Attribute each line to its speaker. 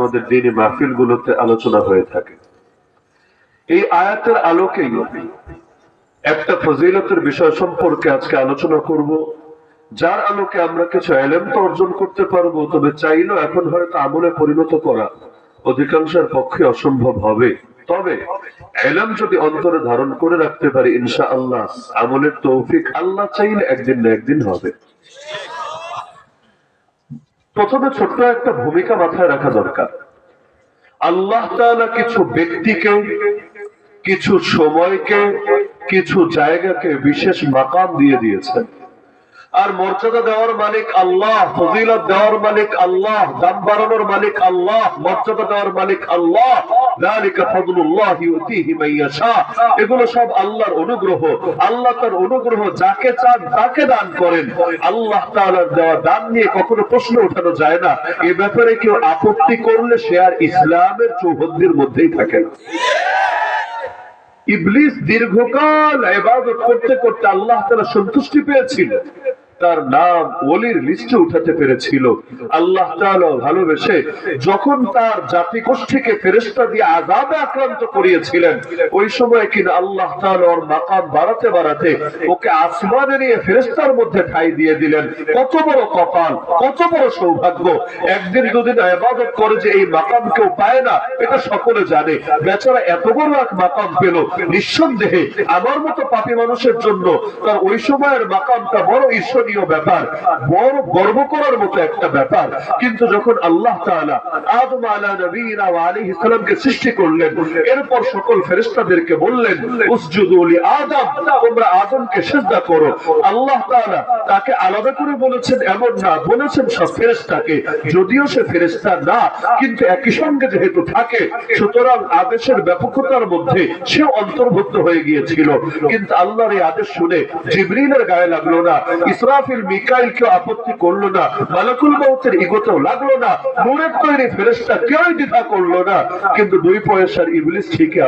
Speaker 1: আমাদের দ্বীনি মাহফিলগুলোতে আলোচনা হয়ে থাকে। এই আয়াতের আলোকেই একটা ফজিলতের বিষয় সম্পর্কে আজকে আলোচনা করব, যার আলোকে আমরা কিছু ইলম তো অর্জন করতে পারবো, তবে চাইলেও এখন হয়তো আমলে পরিণত করা অধিকাংশের পক্ষে অসম্ভব হবে। তবে ইলম যদি অন্তরে ধারণ করে রাখতে পারি, ইনশাআল্লাহ আমলের তৌফিক আল্লাহ চাইলে একদিন না একদিন হবে। প্রথমে ছোট্ট একটা ভূমিকা মাথায় রাখা দরকার। আল্লাহ তাআলা কিছু ব্যক্তিকে, কিছু সময়কে, কিছু জায়গাকে বিশেষ মাকাম দিয়ে দিয়েছেন। আর মর্যাদা দেওয়ার মালিক আল্লাহ, ফজিলত দেওয়ার মালিক আল্লাহ, দাম বাড়ানোর মালিক আল্লাহ, মর্যাদা দেওয়ার মালিক আল্লাহ। যালিকা ফাদলুল্লাহি ইউতিহি মান ইয়াশা। এগুলো সব আল্লাহর অনুগ্রহ। আল্লাহ তার অনুগ্রহ যাকে চান তাকে দান করেন। আল্লাহ তাআলার দেওয়া দান নিয়ে কখনো প্রশ্ন ওঠানো যায় না। এই ব্যাপারে কেউ আপত্তি করলে সে আর ইসলামের চৌহদ্দির মধ্যেই থাকে না। ইবলিস দীর্ঘকাল ইবাদত করতে করতে আল্লাহ তাআলা সন্তুষ্টি পেয়েছিল, তার নাম ওলির লিস্টে উঠাতে পেরেছিল। আল্লাহ তাআলা ভালোবেসে যখন তার জাতি গোষ্ঠীকে ফেরেশতা দিয়ে আযাবে আক্রান্ত করিয়েছিলেন, ওই সময় কিনা আল্লাহ তাআলা ওর মাকাম বাড়াতে বাড়াতে ওকে আসমানে নিয়ে ফেরেশতার মধ্যে ঠাঁই দিয়ে দিলেন। কত বড় কপাল, কত বড় সৌভাগ্য! একদিন দুদিন ইবাদত করে যে এই মাকাম কেউ পায় না, এটা সকলে জানে। বেচারা এত বড় এক মাকাম পেল। নিঃসন্দেহে আমার মতো পাপী মানুষের জন্য তার ওই সময়ের মাকামটা বড় ঈর্ষণীয় ব্যাপার, বড় গর্ব করার মতো একটা ব্যাপার। কিন্তু যখন আল্লাহ তাআলা আদম আলা নবীনা ওয়া আলাইহিস সালামকে সৃষ্টি করলেন, এরপর সকল ফেরেশতাদেরকে বললেন উসজুদু লি আদম, তোমরা আদমকে সিজদা করো। আল্লাহ তাআলা তাকে আলাদা করে বলেছেন এমন না, বলেছেন সব ফেরেশতাকে। যদিও সে ফেরেশতা না, কিন্তু একই সঙ্গে যেহেতু থাকে, সুতরাং আদেশের ব্যাপকতার মধ্যে সে অন্তর্ভুক্ত হয়ে গিয়েছিল। কিন্তু আল্লাহর এই আদেশ শুনে জিবরিলের গায়ে লাগলো না, ইসরাফিল মিকাইল কেউ আপত্তি করলো না, মালাকুল মউতের ইগোতেও লাগলো না, নূরের তৈরি ফেরেশতা কেউই দ্বিধা করলো না। কিন্তু দুই পয়সার ইবলিস ঠিকই